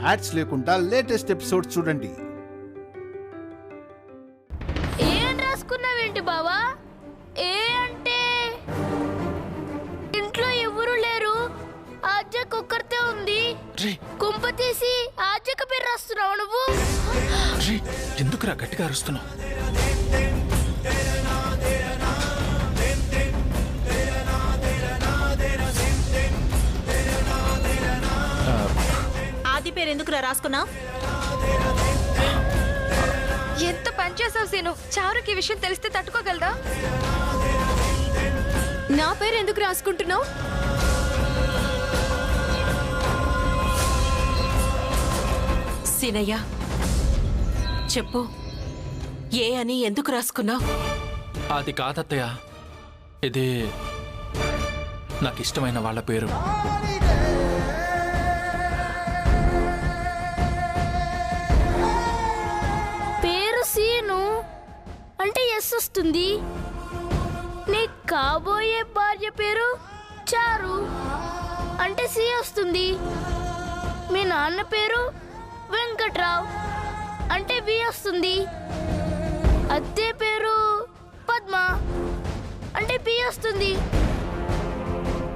Ads లేకుండా latest episodes చూడండి. ఏం రాసుకున్నావేంటి బావా? ఏ అంటే ఇంట్లో ఎవరు లేరు, ఆజ్జకు ఒక్కరితే ఉంది. కుంప తీసి ఆజ్జక పేరు రాస్తున్నావు నువ్వు. ఎందుకురా గట్టిగా అరుస్తున్నావు? ఆది పేరు ఎందుకురా రాసుకున్నా? ఎంత పనిచేసావు సీను. చారుకి ఈ విషయం తెలిస్తే తట్టుకోగలదా? నా పేరు ఎందుకు రాసుకుంటున్నావు? సీనయ్య చెప్పు, ఏ అని ఎందుకు రాసుకున్నావు? అది కాదత్తయ్య, ఇది నాకు ఇష్టమైన వాళ్ళ పేరు. పేరు సీను అంటే ఎస్ వస్తుంది. నీ కాబోయే భార్య పేరు చారు అంటే సి వస్తుంది. మీ నాన్న పేరు వెంకట్రావు అంటే వి వస్తుంది. అత్తే పేరు పద్మ అంటే పి వస్తుంది.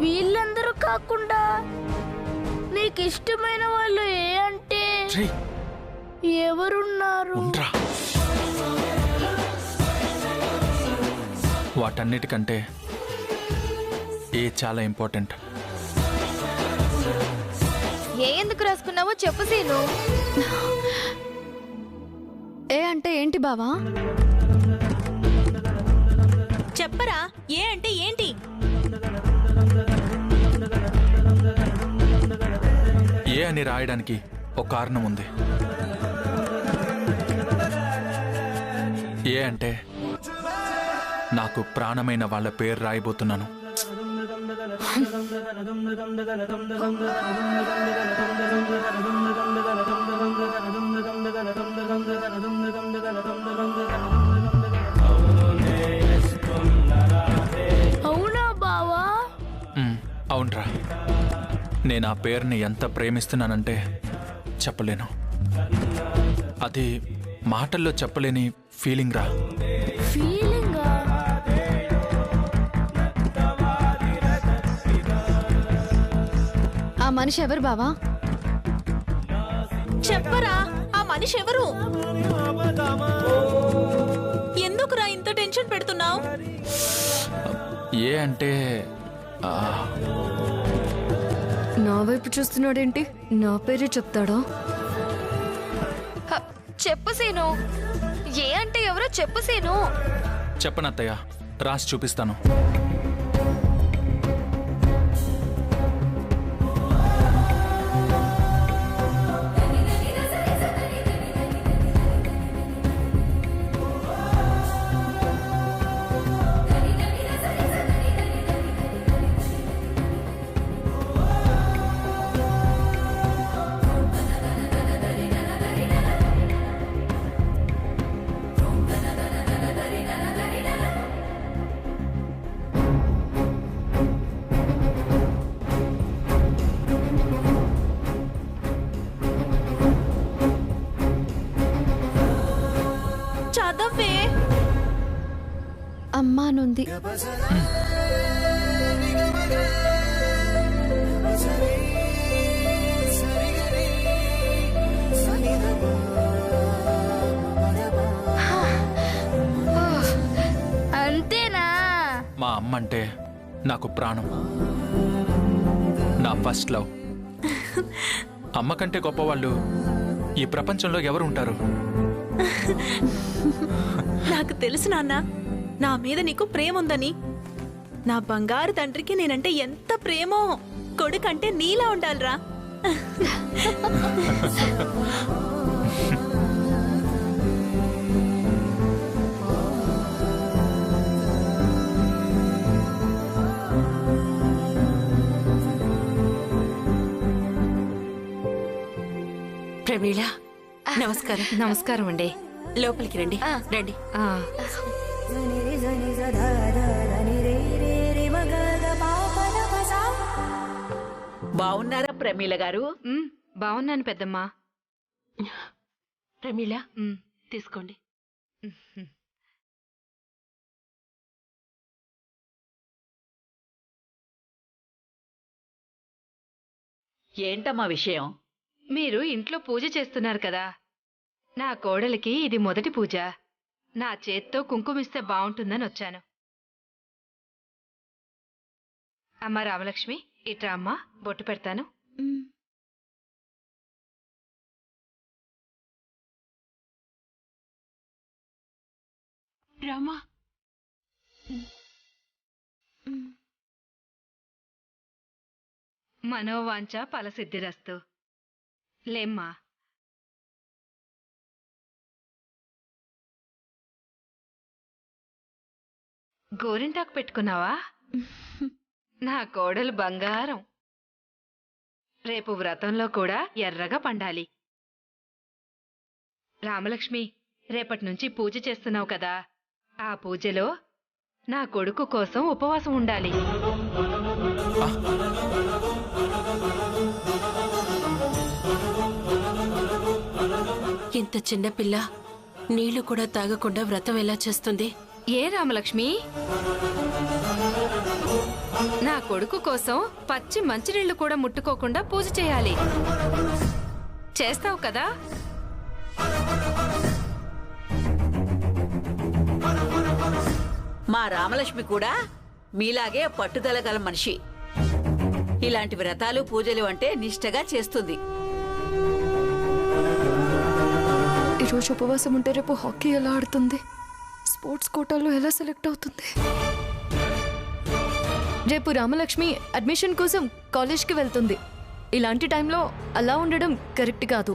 వీళ్ళందరూ కాకుండా నీకు ఇష్టమైన వాళ్ళు ఏ అంటే ఎవరున్నారు? వాటన్నిటికంటే ఏ చాలా ఇంపార్టెంట్. ఏ ఎందుకు రాసుకున్నావో చెప్పు సీను. ఏ అంటే ఏంటి బావా? చెప్పరా, ఏ అంటే ఏంటి? ఏ అని రాయడానికి ఒక కారణం ఉంది. ఏ అంటే నాకు ప్రాణమైన వాళ్ళ పేరు రాయబోతున్నాను. అవునా బావా? అవునరా, నేను ఆ పేరుని ఎంత ప్రేమిస్తున్నానంటే చెప్పలేను. అది మాటల్లో చెప్పలేని ఫీలింగ్ రా. ఫీలింగా? ఆ మనిషి ఎవరు బావా? చెప్పరా, ఆ మనిషి ఎవరు? ఎందుకురా ఇంత టెన్షన్ పెడుతున్నావు? ఏ అంటే నా వైపు చూస్తున్నాడేంటి? నా పేరే చెప్తాడా? చెప్పు సీను. ఏ అంటే ఎవరో చెప్పు సీను. చెప్పనత్తయ్య, రాసి చూపిస్తాను. చదవే. అమ్మానుంది. అంతేనా? మా అమ్మ అంటే నాకు ప్రాణం, నా ఫస్ట్ లవ్. అమ్మ కంటే గొప్పవాళ్ళు ఈ ప్రపంచంలో ఎవరు ఉంటారు? నాకు తెలుసు నాన్న, నా మీద నీకు ప్రేమ ఉందని. నా బంగారు తండ్రికి నేనంటే ఎంత ప్రేమో. కొడుకంటే నీలా ఉండాలిరా. ప్రమీళ, నమస్కారం. నమస్కారం అండి. లోపలికి రండి. రండి. బాగున్నారా ప్రమీల గారు? బాగున్నాను పెద్దమ్మా. ప్రమీల తీసుకోండి. ఏంటమ్మా విషయం? మీరు ఇంట్లో పూజ చేస్తున్నారు కదా, నా కోడలికి ఇది మొదటి పూజ. నా చేత్తో కుంకుమిస్తే బావుంటుందని వచ్చాను. అమ్మా రామలక్ష్మి, ఇట్రా అమ్మా, బొట్టు పెడతాను. రామా, మనోవాంఛ ఫలసిద్ధిరస్తు. లేమ్మా. గోరింటాకు పెట్టుకున్నావా? నా కోడలు బంగారం. రేపు వ్రతంలో కూడా ఎర్రగా పండాలి. రామలక్ష్మి, రేపటి నుంచి పూజ చేస్తున్నావు కదా, ఆ పూజలో నా కొడుకు కోసం ఉపవాసం ఉండాలి. ఇంత చిన్న పిల్ల నీళ్లు కూడా తాగకుండా వ్రతం ఎలా చేస్తుంది? ఏ రామలక్ష్మి, నా కొడుకు కోసం పచ్చి మంచినీళ్లు కూడా ముట్టుకోకుండా పూజ చేయాలి. చేస్తావు కదా? మా రామలక్ష్మి కూడా మీలాగే పట్టుదల గల మనిషి. ఇలాంటి వ్రతాలు పూజలు అంటే నిష్టగా చేస్తుంది. ఈరోజు ఉపవాసం ఉంటే రేపు హాకీ ఎలా ఆడుతుంది? స్పోర్ట్స్ కోటాలో ఎలా సెలెక్ట్ అవుతుంది? రేపు రామలక్ష్మి అడ్మిషన్ కోసం కాలేజ్కి వెళ్తుంది. ఇలాంటి టైంలో అలా ఉండడం కరెక్ట్ కాదు.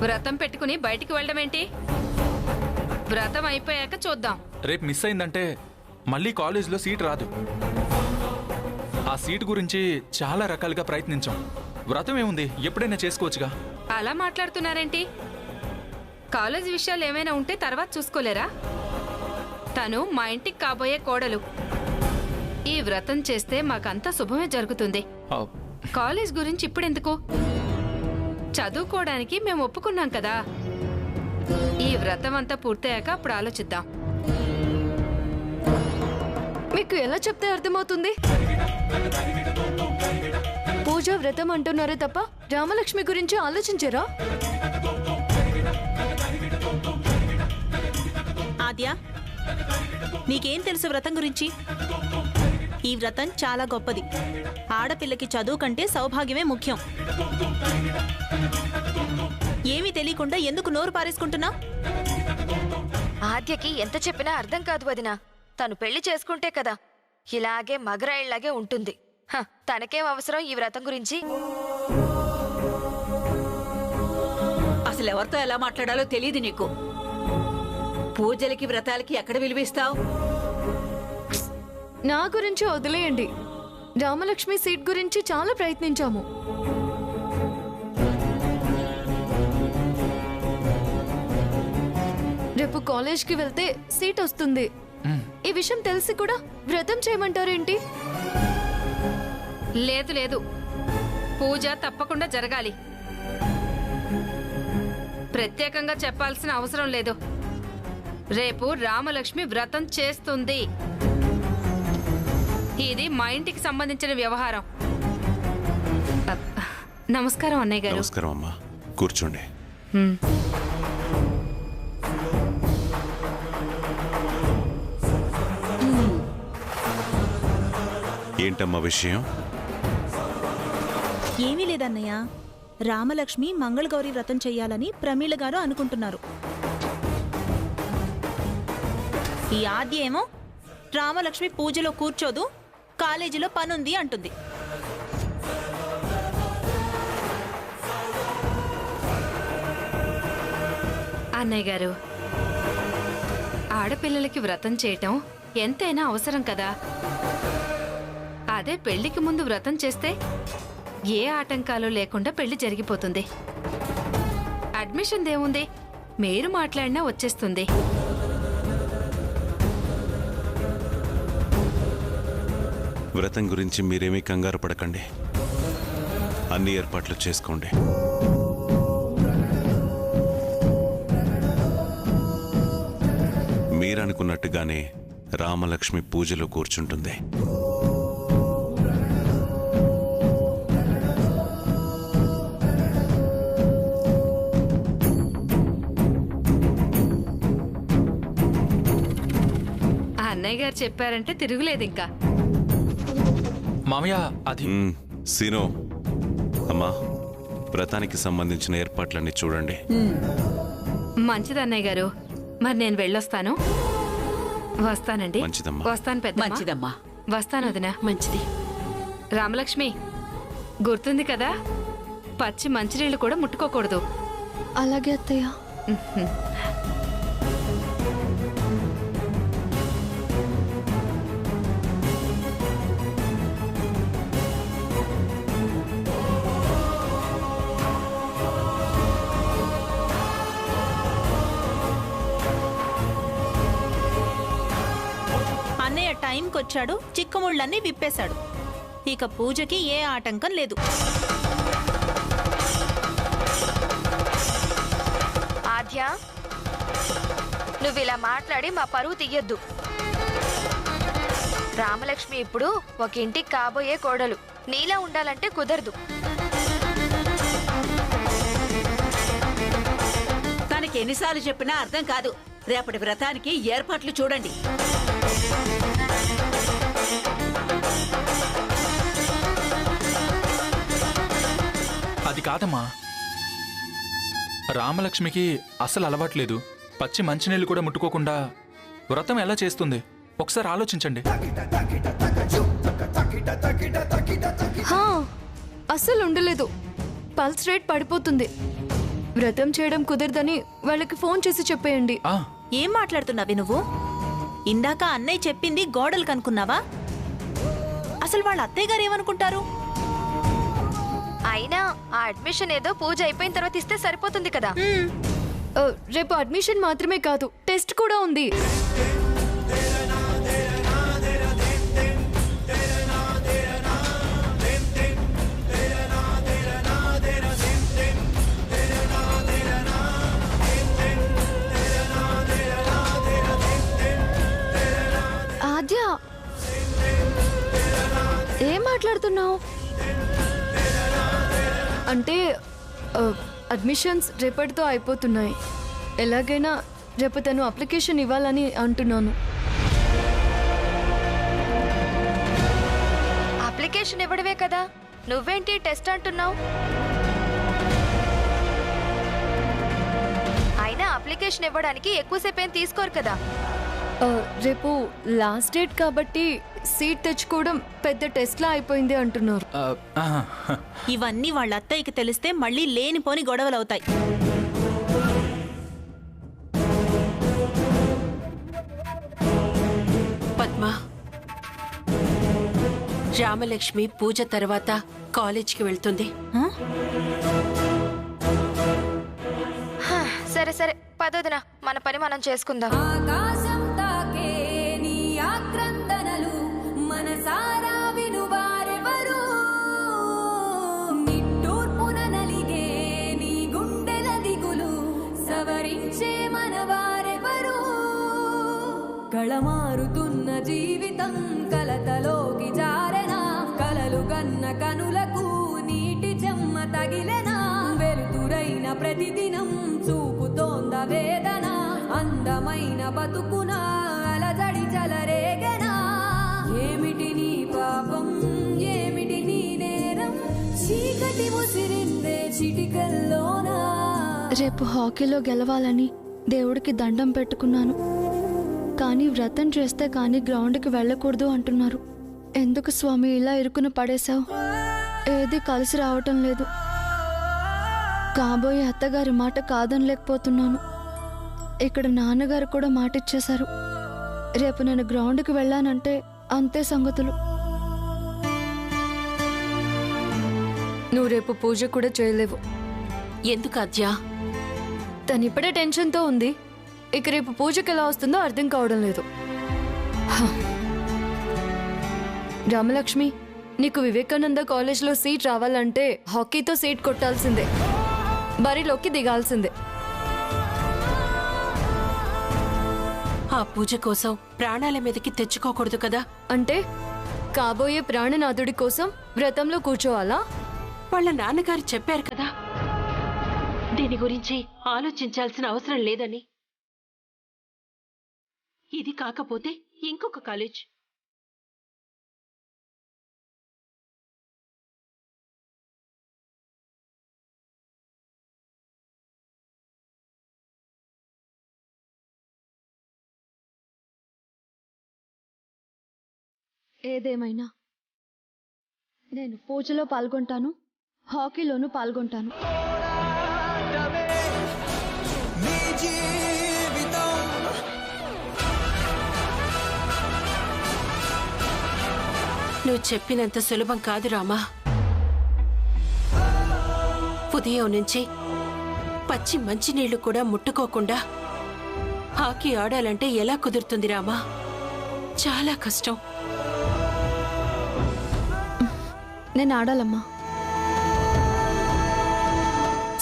వ్రతం పెట్టుకుని బయటికి వెళ్ళడమేంటి? వ్రతం అయిపోయాక చూద్దాం. రేపు మిస్ అయిందంటే మళ్ళీ కాలేజీలో సీట్ రాదు. ఆ సీటు గురించి చాలా రకాలుగా ప్రయత్నించాం. వ్రతం ఏముంది, ఎప్పుడైనా చేసుకోవచ్చుగా. అలా మాట్లాడుతున్నారేంటి? కాలేజ్ విషయాలు ఏమైనా ఉంటే తర్వాత చూసుకోలేరా? తను మా ఇంటికి కాబోయే కోడలు. ఈ వ్రతం చేస్తే మాకంతా శుభమే జరుగుతుంది. కాలేజ్ గురించి ఇప్పుడెందుకు? చదువుకోవడానికి మేము ఒప్పుకున్నాం కదా. ఈ వ్రతం అంతా పూర్తయ్యాక అప్పుడు ఆలోచిద్దాం. మీకు ఎలా చెప్తే అర్థమవుతుంది? పూజ వ్రతం అంటున్నారే తప్ప రామలక్ష్మి గురించి ఆలోచించారా? ఆద్య, నీకేం తెలుసు వ్రతం గురించి? ఈ వ్రతం చాలా గొప్పది. ఆడపిల్లకి చదువు కంటే సౌభాగ్యమే ముఖ్యం. ఏమీ తెలియకుండా ఎందుకు నోరు పారేసుకుంటున్నావు? ఆద్యకి ఎంత చెప్పినా అర్థం కాదు వదినా. తను పెళ్లి చేసుకుంటే కదా ఇలాగే మగరాయిళ్లాగే ఉంటుంది. తనకేం అవసరం ఈ వ్రతం గురించి? అసలు ఎవరితో ఎలా మాట్లాడాలో తెలియదు నీకు. పూజలకి వ్రతాలకి ఎక్కడ విలువిస్తావు? నా గురించి వదిలేయండి. రామలక్ష్మి సీట్ గురించి చాలా ప్రయత్నించాము. రేపు కాలేజ్కి వెళ్తే సీట్ వస్తుంది. ఈ విషయం తెలిసి కూడా వ్రతం చేయమంటారేంటి? లేదు లేదు, పూజ తప్పకుండా జరగాలి. ప్రత్యేకంగా చెప్పాల్సిన అవసరం లేదు. రేపు రామలక్ష్మి వ్రతం చేస్తుంది. ఇది మా ఇంటికి సంబంధించిన వ్యవహారం. నమస్కారం అన్నయ్య గారు. నమస్కారం అమ్మా, కూర్చోండి. ఏంటమ్మా విషయం? ఏమీ లేదన్నయ్య. రామలక్ష్మి మంగళగౌరి వ్రతం చెయ్యాలని ప్రమీల గారు అనుకుంటున్నారు. ఈ ఆద్య ఏమో రామలక్ష్మి పూజలో కూర్చోదు, కాలేజీలో పనుంది అంటుంది. అన్నయ్య గారు, ఆడపిల్లలకి వ్రతం చేయటం ఎంతైనా అవసరం కదా. అదే పెళ్లికి ముందు వ్రతం చేస్తే ఏ ఆటంకాలు లేకుండా పెళ్లి జరిగిపోతుంది. అడ్మిషన్ దేముంది, మీరు మాట్లాడినా వచ్చేస్తుంది. వ్రతం గురించి మీరేమీ కంగారు పడకండి. అన్ని ఏర్పాట్లు చేసుకోండి. మీరనుకున్నట్టుగానే రామలక్ష్మి పూజలో కూర్చుంటుంది. అన్నయ్య గారు చెప్పారంటే తిరుగులేదు ఇంకా. మామయ్య అది సీనో, అమ్మా, వ్రతానికి సంబంధించిన ఏర్పాట్లన్నీ చూడండి. మంచిది అన్నయ్య గారు. మరి నేను వెళ్ళొస్తాను. వస్తానండి. మంచిదమ్మా. వస్తాను పెద్ద. మంచిదమ్మా. వస్తాను వదినా. మంచిది. రామలక్ష్మి, గుర్తుంది కదా, పచ్చి మంచినీళ్ళు కూడా ముట్టుకోకూడదు. అలాగే అత్తయ్య. అన్నయ్య టైంకొచ్చాడు, చిక్కుముళ్ళన్నీ విప్పేశాడు. ఇక పూజకి ఏ ఆటంకం లేదు. ఆద్య, నువ్వు ఇలా మాట్లాడి మా పరువు తీయొద్దు. రామలక్ష్మి ఇప్పుడు ఒక ఇంటికి కాబోయే కోడలు. నీలా ఉండాలంటే కుదరదు. తనకి ఎన్నిసార్లు చెప్పినా అర్థం కాదు. రేపటి వ్రతానికి ఏర్పాట్లు చూడండి. అది కాదమ్మా, రామలక్ష్మికి అసలు అలవాట్లేదు. పచ్చి మంచినీళ్ళు కూడా ముట్టుకోకుండా వ్రతం ఎలా చేస్తుంది? ఒకసారి ఆలోచించండి. హా, అస్సలు ఉండలేదు. పల్స్ రేట్ పడిపోతుంది. వ్రతం చేయడం కుదరదని వాళ్ళకి ఫోన్ చేసి చెప్పేయండి. ఏం మాట్లాడుతున్నావి నువ్వు? ఇందాక అన్నయ్య చెప్పింది గోడలు కనుక్కున్నావా? అసలు వాళ్ళ అత్తయ్య గారు ఏమనుకుంటారు? అయినా ఆ అడ్మిషన్ ఏదో పూజ అయిపోయిన తర్వాత ఇస్తే సరిపోతుంది కదా. రేపు అడ్మిషన్ మాత్రమే కాదు, టెస్ట్ కూడా ఉంది. ఆద్య, ఏం మాట్లాడుతున్నావు? అంటే అడ్మిషన్స్ రేపటితో అయిపోతున్నాయి. ఎలాగైనా రేపు తను అప్లికేషన్ ఇవ్వాలని అంటున్నాను. అప్లికేషన్ ఇవ్వడమే కదా, నువ్వేంటి టెస్ట్ అంటున్నావు? అయినా అప్లికేషన్ ఇవ్వడానికి ఎక్కువసేపు ఏం తీసుకోరు కదా. రేపు లాస్ట్ డేట్ కాబట్టి సీట్ తెచ్చుకోవడం పెద్ద టెస్ట్లా అయిపోయింది అంటున్నారు. ఇవన్నీ వాళ్ళ అత్తయ్యకి తెలిస్తే మళ్ళీ లేనిపోని గొడవలవుతాయి. పద్మ, రామలక్ష్మి పూజ తర్వాత కాలేజ్కి వెళ్తుంది. సరే సరే పదొదిన, మన పని మనం చేసుకుందాం. ఆకాశం తాకే నీ ఆక్రందనలు మనసారా వినువారెవరు? నిట్టూర్పున నలిగే నీ గుండెల దిగులు సవరించే మనవారెవరు? కళమారుతున్న జీవితం కలతలోకి జారెనా? కలలు గన్న కనులకు నీటి చెమ్మ తగిలెనా? వెలుతురైన ప్రతిదినం చూపుతోంద వేదన, అందమైన బతుకున అలజడి చలరేగనా? ఏమిటి నీ పాపం, ఏమిటి నీ నేరం? చీకటి ముసిరిందే చిటికల్లోనా? రేపు హాకీలో గెలవాలని దేవుడికి దండం పెట్టుకున్నాను. కానీ వ్రతం చేస్తే కానీ గ్రౌండ్కి వెళ్ళకూడదు అంటున్నారు. ఎందుకు స్వామి ఇలా ఇరుకున పడేశావు? ఏది కలిసి రావటం లేదు. కాబోయే అత్తగారి మాట కాదనలేకపోతున్నాను. ఇక్కడ నాన్నగారు కూడా మాట ఇచ్చేశారు. రేపు నేను గ్రౌండ్కి వెళ్ళానంటే అంతే సంగతులు. నువ్వు రేపు పూజ కూడా చేయలేవు. ఎందుకు అద్యా? తను ఇప్పుడే టెన్షన్తో ఉంది. ఇక రేపు పూజకి ఎలా వస్తుందో అర్థం కావడం లేదు. రామలక్ష్మి, నీకు వివేకానంద కాలేజ్లో సీట్ రావాలంటే హాకీతో సీట్ కొట్టాల్సిందే, బరిలోకి దిగాల్సిందే. ఆ పూజ కోసం ప్రాణాల మీదకి తెచ్చుకోకూడదు కదా. అంటే కాబోయే ప్రాణనాథుడి కోసం వ్రతంలో కూర్చోవాలా? వాళ్ళ నాన్నగారు చెప్పారు కదా దీని గురించి ఆలోచించాల్సిన అవసరం లేదని. ఇది కాకపోతే ఇంకొక కాలేజ్. ఏదేమైనా నేను పూజలో పాల్గొంటాను, హాకీలోనూ పాల్గొంటాను. నువ్వు చెప్పినంత సులభం కాదు రామా. ఉదయం నుంచి పచ్చి మంచినీళ్లు కూడా ముట్టుకోకుండా హాకీ ఆడాలంటే ఎలా కుదురుతుంది రామా? చాలా కష్టం. నేను ఆడాలమ్మా.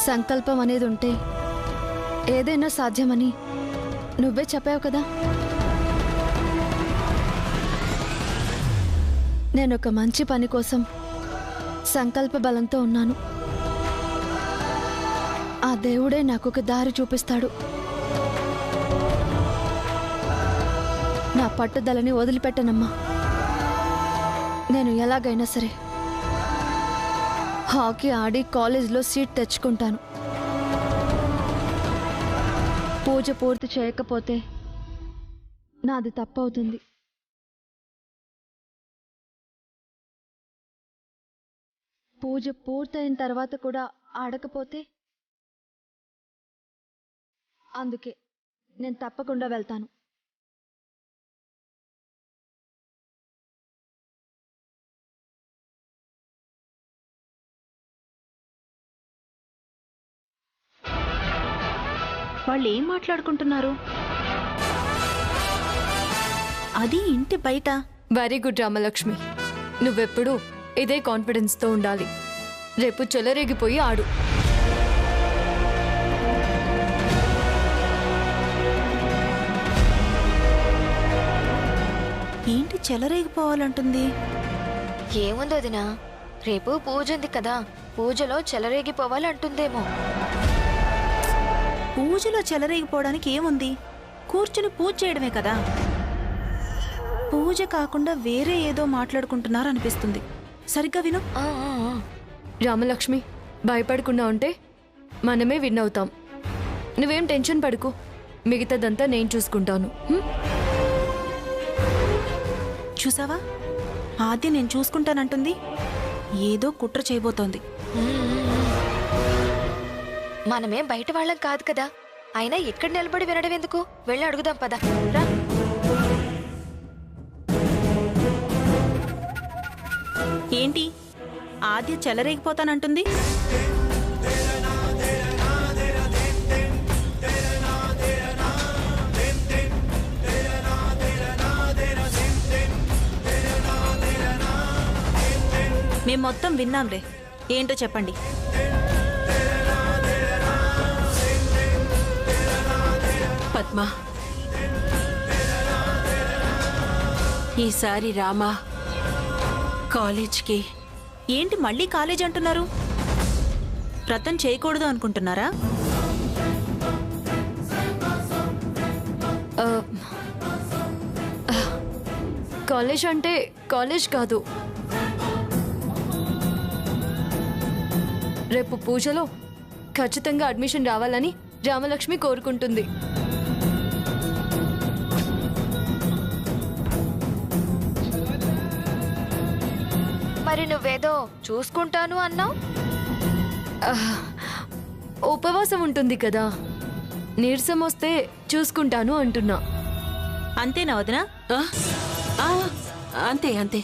సంకల్పం అనేది ఉంటే ఏదైనా సాధ్యమని నువ్వే చెప్పావు కదా. నేను ఒక మంచి పని కోసం సంకల్ప బలంతో ఉన్నాను. ఆ దేవుడే నాకు ఒక దారి చూపిస్తాడు. నా పట్టుదలని వదిలిపెట్టనమ్మా. నేను ఎలాగైనా సరే హాకీ ఆడి కాలేజ్లో సీట్ తెచ్చుకుంటాను. పూజ పూర్తి చేయకపోతే నాది తప్పవుతుంది. పూజ పూర్తయిన తర్వాత కూడా ఆడకపోతే అందుకే నేను తప్పకుండా వెళ్తాను. వాళ్ళు ఏం మాట్లాడుకుంటున్నారు? అది ఇంటి బయట. వెరీ గుడ్ రామలక్ష్మి, నువ్వెప్పుడు ఇదే కాన్ఫిడెన్స్తో ఉండాలి. రేపు చెలరేగిపోయి ఆడు. ఏంటి చెలరేగిపోవాలంటుంది? ఏముంది వదినా, రేపు పూజ ఉంది కదా, పూజలో చెలరేగిపోవాలంటుందేమో. పూజలో చెలరేగిపోవడానికి ఏముంది? కూర్చుని పూజ చేయడమే కదా. పూజ కాకుండా వేరే ఏదో మాట్లాడుకుంటున్నారు అనిపిస్తుంది. సరిగ్గా విను. రామలక్ష్మి, భయపడకుండా ఉంటే మనమే విన్ అవుతాం. నువ్వేం టెన్షన్ పడుకో, మిగతాదంతా నేను చూసుకుంటాను. చూసావా, ఆద్య నేను చూసుకుంటానంటుంది. ఏదో కుట్ర చేయబోతోంది. మనమేం బయట వాళ్ళం కాదు కదా, అయినా ఇక్కడ నిలబడి వినడం ఎందుకు? వెళ్ళి అడుగుదాం పద. రా. ఏంటి ఆద్య చెలరేగిపోతానంటుంది? మేం మొత్తం విన్నాంలే, ఏంటో చెప్పండి. పద్మ, ఈసారి రామా కాలేజ్కి. ఏంటి మళ్ళీ కాలేజ్ అంటున్నారు? వ్రతం చేయకూడదు అనుకుంటున్నారా? కాలేజ్ అంటే కాలేజ్ కాదు. రేపు పూజలో ఖచ్చితంగా అడ్మిషన్ రావాలని రామలక్ష్మి కోరుకుంటుంది. మరి నువ్వేదో చూసుకుంటాను అన్నావు. ఉపవాసం ఉంటుంది కదా, నీరసం వస్తే చూసుకుంటాను అంటున్నా. అంతేనా వదినా? అంతే అంతే.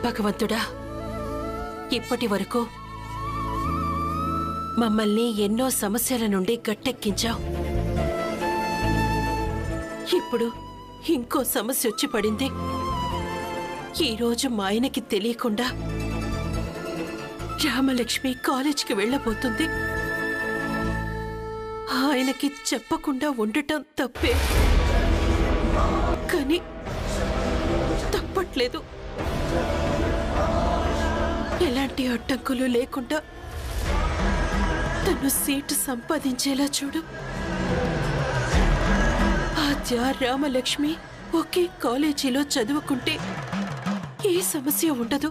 భగవంతుడా, ఇప్పటి వరకు మమ్మల్ని ఎన్నో సమస్యల నుండి గట్టెక్కించావు. ఇప్పుడు ఇంకో సమస్య వచ్చి పడింది. ఈరోజు మా ఆయనకి తెలియకుండా రామలక్ష్మి కాలేజీకి వెళ్ళబోతుంది. ఆయనకి చెప్పకుండా ఉండటం తప్పే, కానీ తప్పట్లేదు. ఎలాంటి అడ్డంకులు లేకుండా తను సీటు సంపాదించేలా చూడు. ఆద్య, రామలక్ష్మి ఒకే కాలేజీలో చదువుకుంటే ఏ సమస్య ఉండదు.